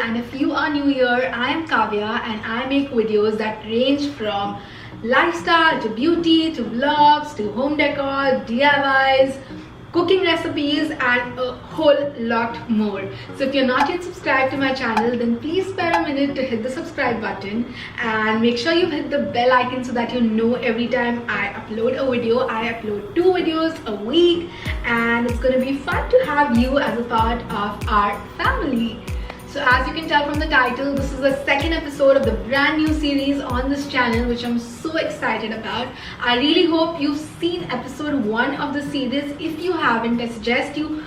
and if you are new here, I am Kavya and I make videos that range from lifestyle to beauty to vlogs to home decor, DIYs, cooking recipes and a whole lot more. So if you're not yet subscribed to my channel, then please spare a minute to hit the subscribe button and make sure you hit the bell icon so that you know every time I upload a video. I upload 2 videos a week and it's going to be fun to have you as a part of our family. So as you can tell from the title, this is the second episode of the brand new series on this channel, which I'm so excited about. I really hope you've seen episode 1 of the series. If you haven't, I suggest you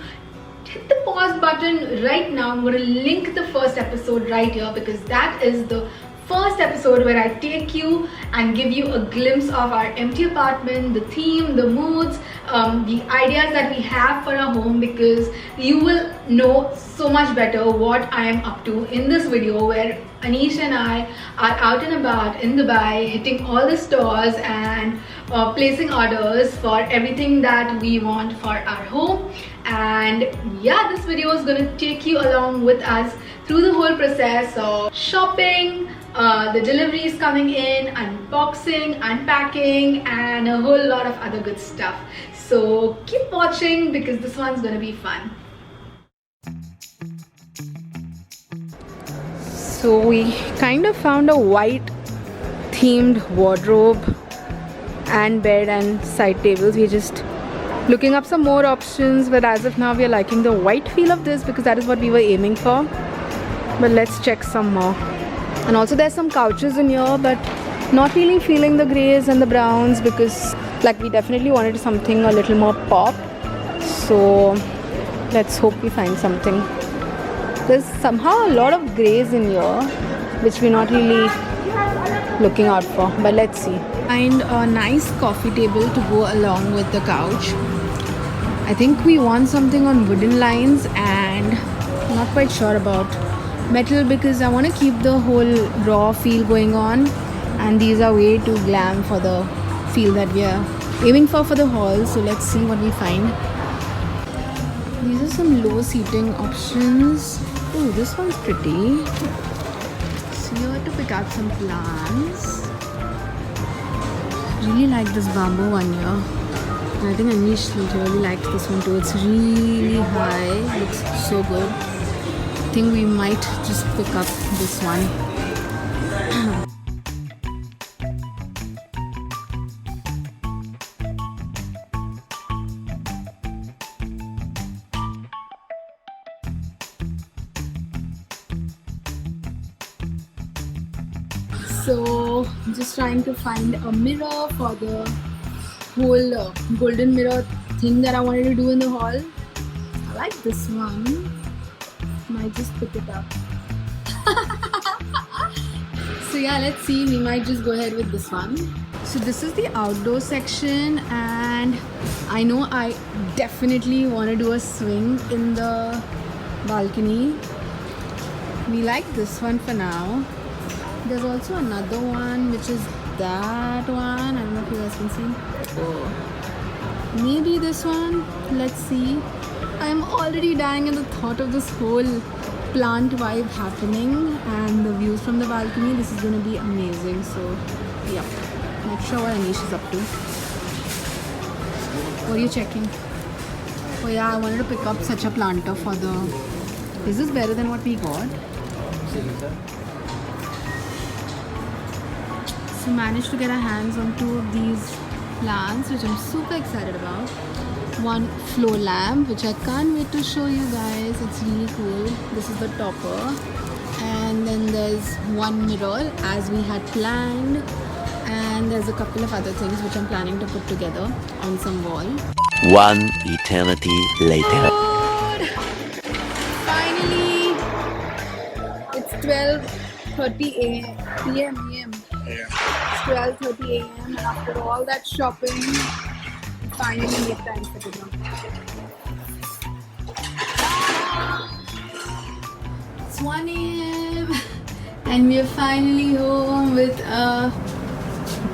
hit the pause button right now. I'm going to link the first episode right here because that is the first episode where I take you and give you a glimpse of our empty apartment, the theme, the moods, the ideas that we have for our home, because you will know so much better what I am up to in this video where Anish and I are out and about in Dubai, hitting all the stores and placing orders for everything that we want for our home. And yeah, this video is going to take you along with us through the whole process of shopping, the deliveries coming in, unboxing, unpacking and a whole lot of other good stuff. So keep watching because this one's gonna be fun. So we kind of found a white themed wardrobe and bed and side tables. We're just looking up some more options, but as of now we are liking the white feel of this because that is what we were aiming for. But let's check some more. And also there's some couches in here, but not really feeling the greys and the browns because like we definitely wanted something a little more pop. So let's hope we find something. There's somehow a lot of greys in here which we're not really looking out for, but let's see. Find a nice coffee table to go along with the couch. I think we want something on wooden lines and not quite sure about metal because I want to keep the whole raw feel going on, and these are way too glam for the feel that we are aiming for the hall. So let's see what we find. These are some low seating options. Oh, this one's pretty. So you have to pick out some plants. Really like this bamboo one here. And I think Anish really likes this one too. It's really high, looks so good. I think we might just pick up this one. So just trying to find a mirror for the whole golden mirror thing that I wanted to do in the hall. I like this one. Might just pick it up. So yeah, let's see, we might just go ahead with this one. So this is the outdoor section and I know I definitely want to do a swing in the balcony. We like this one for now. There's also another one which is that one. I don't know if you guys can see. Oh, maybe this one. Let's see. I'm already dying at the thought of this whole plant vibe happening and the views from the balcony. This is going to be amazing. So yeah, not sure what Anish is up to. What are you checking? Oh yeah, I wanted to pick up such a planter for the... Is this better than what we got? So managed to get our hands on 2 of these plants which I'm super excited about. One floor lamp which I can't wait to show you guys. It's really cool. This is the topper, and then there's one mirror as we had planned, and there's a couple of other things which I'm planning to put together on some wall. One eternity later. Finally, it's 12:30 p.m. It's 12:30 a.m. and after all that shopping, finally make time for dinner. It's 1 a.m. and we are finally home with a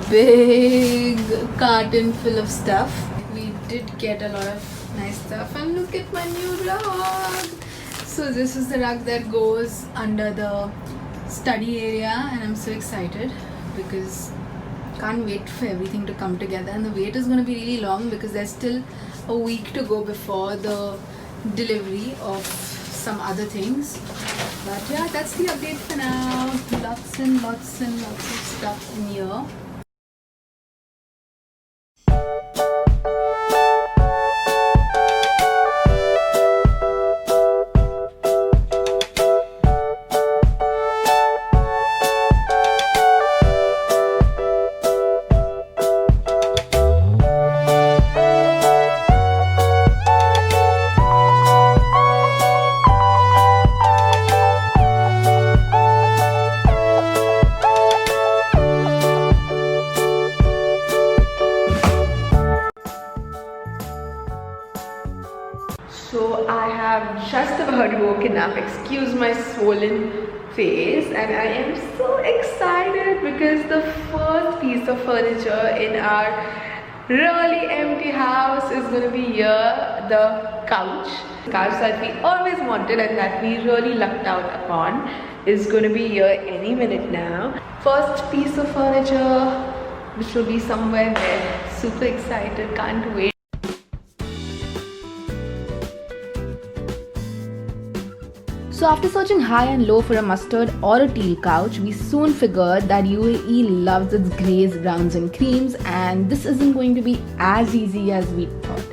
big carton full of stuff. We did get a lot of nice stuff and look at my new rug. So this is the rug that goes under the study area, and I'm so excited because can't wait for everything to come together, and the wait is going to be really long because there's still a week to go before the delivery of some other things. But yeah, that's the update for now. Lots and lots and lots of stuff in here. So I have just about woken up, excuse my swollen face, and I am so excited because the first piece of furniture in our really empty house is going to be here, the couch. The couch that we always wanted and that we really lucked out upon is going to be here any minute now. First piece of furniture which will be somewhere there. Super excited, can't wait. So after searching high and low for a mustard or a teal couch, we soon figured that UAE loves its greys, browns and creams, and this isn't going to be as easy as we thought.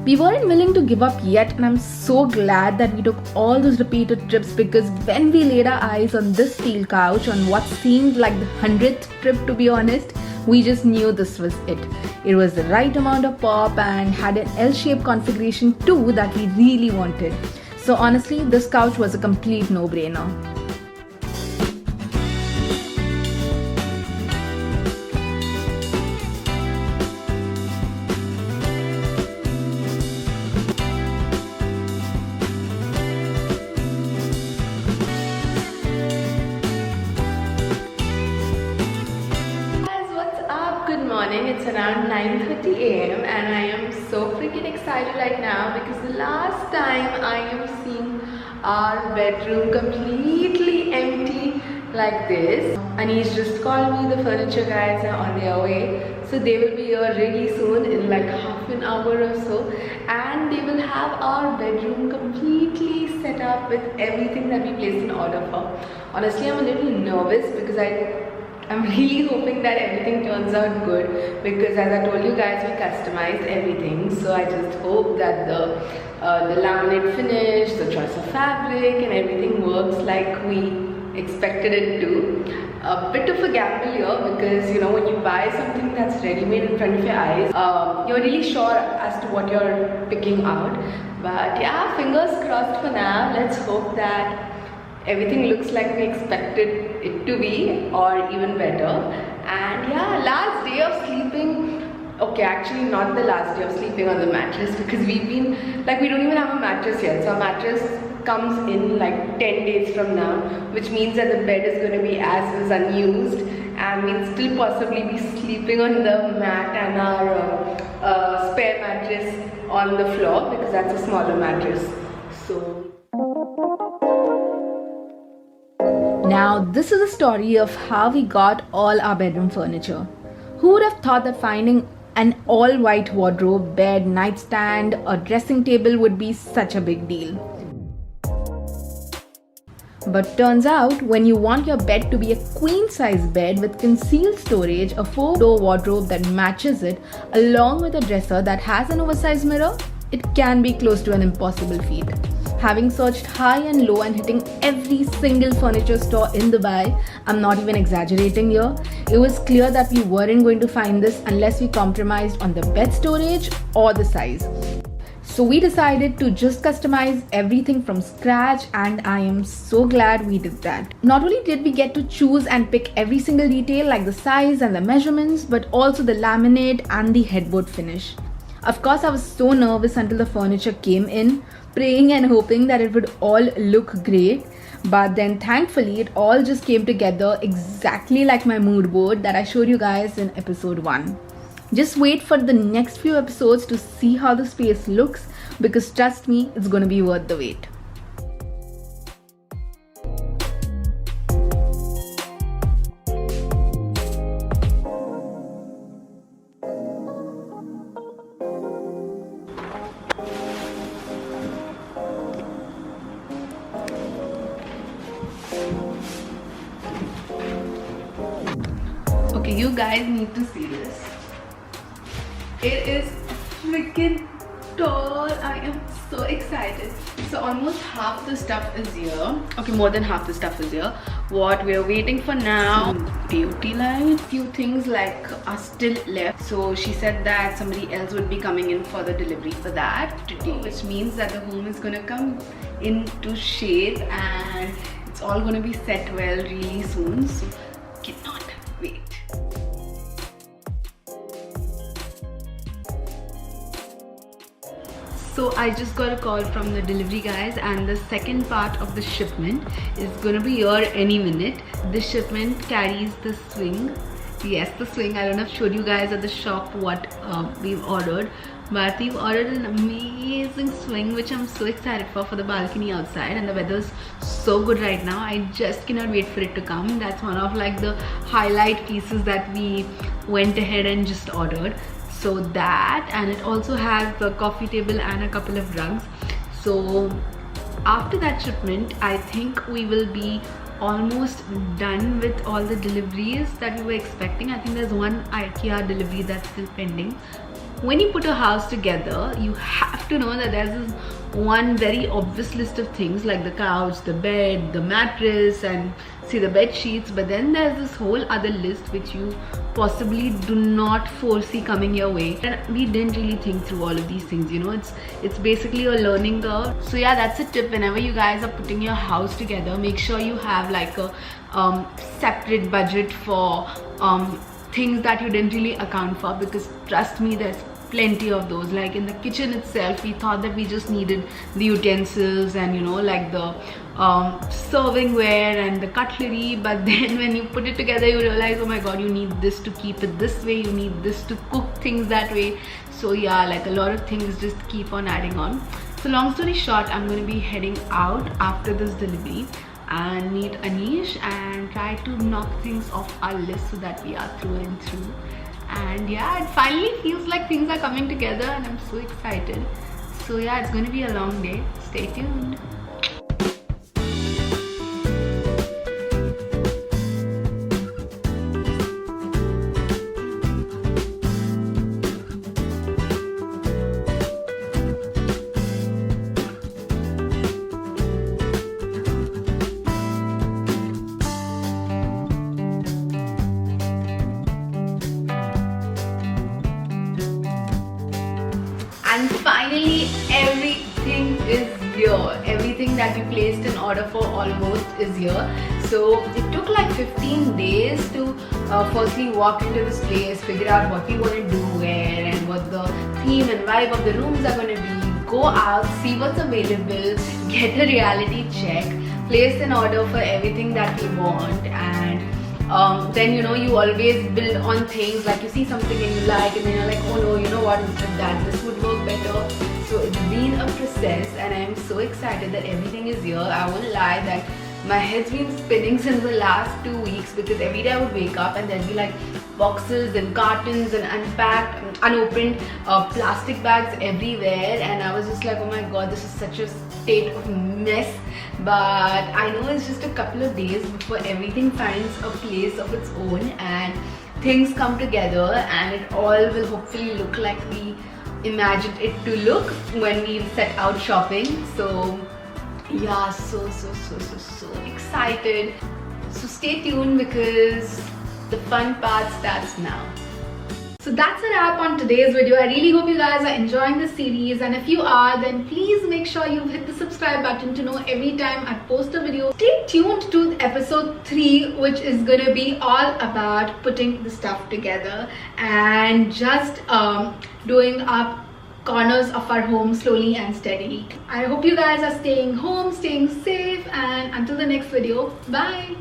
We weren't willing to give up yet, and I'm so glad that we took all those repeated trips, because when we laid our eyes on this teal couch on what seemed like the 100th trip, to be honest, we just knew this was it. It was the right amount of pop and had an L-shaped configuration too that we really wanted. So honestly, this couch was a complete no-brainer. It's around 9:30 a.m. and I am so freaking excited right now because the last time I am seeing our bedroom completely empty like this. Anish just called me, the furniture guys are on their way, so they will be here really soon in like half an hour or so, and they will have our bedroom completely set up with everything that we placed in order for. Honestly, I'm a little nervous because I'm really hoping that everything turns out good, because as I told you guys, we customized everything. So I just hope that the laminate finish, the choice of fabric and everything works like we expected it to. A bit of a gamble here because, you know, when you buy something that's ready-made in front of your eyes, you're really sure as to what you're picking out. But yeah, fingers crossed for now. Let's hope that everything looks like we expected it to be, or even better. And yeah, last day of sleeping. Okay, actually not the last day of sleeping on the mattress, because we've been like, we don't even have a mattress yet. So our mattress comes in like 10 days from now, which means that the bed is going to be as is unused, and we'll still possibly be sleeping on the mat and our spare mattress on the floor, because that's a smaller mattress. So now, this is a story of how we got all our bedroom furniture. Who would have thought that finding an all-white wardrobe, bed, nightstand, or dressing table would be such a big deal? But turns out, when you want your bed to be a queen-size bed with concealed storage, a 4-door wardrobe that matches it, along with a dresser that has an oversized mirror, it can be close to an impossible feat. Having searched high and low and hitting every single furniture store in Dubai, I'm not even exaggerating here, it was clear that we weren't going to find this unless we compromised on the bed storage or the size. So we decided to just customize everything from scratch, and I am so glad we did that. Not only did we get to choose and pick every single detail like the size and the measurements, but also the laminate and the headboard finish. Of course, I was so nervous until the furniture came in, praying and hoping that it would all look great. But then thankfully, it all just came together exactly like my mood board that I showed you guys in episode 1. Just wait for the next few episodes to see how the space looks, because trust me, it's gonna be worth the wait. Okay, you guys need to see this. It is freaking tall. I am so excited. So almost half the stuff is here. Okay, more than half the stuff is here. What we're waiting for now, beauty light. Few things like are still left. So she said that somebody else would be coming in for the delivery for that today, which means that the home is gonna come into shape and it's all gonna be set well really soon. So cannot wait. So I just got a call from the delivery guys, and the second part of the shipment is gonna be here any minute. The shipment carries the swing. Yes, the swing. I don't know if I showed you guys at the shop what we've ordered, but we've ordered an amazing swing which I'm so excited for the balcony outside, and the weather's so good right now. I just cannot wait for it to come. That's one of like the highlight pieces that we went ahead and just ordered. So that, and it also has the coffee table and a couple of rugs. So after that shipment, I think we will be almost done with all the deliveries that we were expecting. I think there's one IKEA delivery that's still pending. When you put a house together, you have to know that there's this one very obvious list of things like the couch, the bed, the mattress, and see the bed sheets, but then there's this whole other list which you possibly do not foresee coming your way, and we didn't really think through all of these things, you know. It's basically a learning curve. So yeah, that's a tip. Whenever you guys are putting your house together, make sure you have like a separate budget for things that you didn't really account for, because trust me, there's plenty of those. Like in the kitchen itself, we thought that we just needed the utensils and, you know, like the servingware and the cutlery, but then when you put it together, you realize, oh my god, you need this to keep it this way, you need this to cook things that way. So yeah, like a lot of things just keep on adding on. So long story short, I'm going to be heading out after this delivery and meet Anish and try to knock things off our list so that we are through and through. And yeah, it finally feels like things are coming together and I'm so excited. So yeah, it's going to be a long day. Stay tuned. And finally, everything is here. Everything that we placed an order for almost is here. So it took like 15 days to firstly walk into this place, figure out what we want to do where and what the theme and vibe of the rooms are going to be. Go out, see what's available, get a reality check, place an order for everything that we want, and then, you know, you always build on things. Like you see something and you like, and then you're like, oh no, you know what, this would work better. So it's been a process and I'm so excited that everything is here. I won't lie that my head's been spinning since the last 2 weeks, because every day I would wake up and there'd be like boxes and cartons and unpacked, unopened plastic bags everywhere, and I was just like, oh my god, this is such a state of mess. But I know it's just a couple of days before everything finds a place of its own and things come together, and it all will hopefully look like we imagined it to look when we set out shopping. So yeah, so excited. So stay tuned because the fun part starts now. So that's a wrap on today's video. I really hope you guys are enjoying the series, and if you are, then please make sure you hit the subscribe button to know every time I post a video. Stay tuned to episode 3, which is gonna be all about putting the stuff together and just doing up corners of our home slowly and steadily. I hope you guys are staying home, staying safe, and until the next video, bye.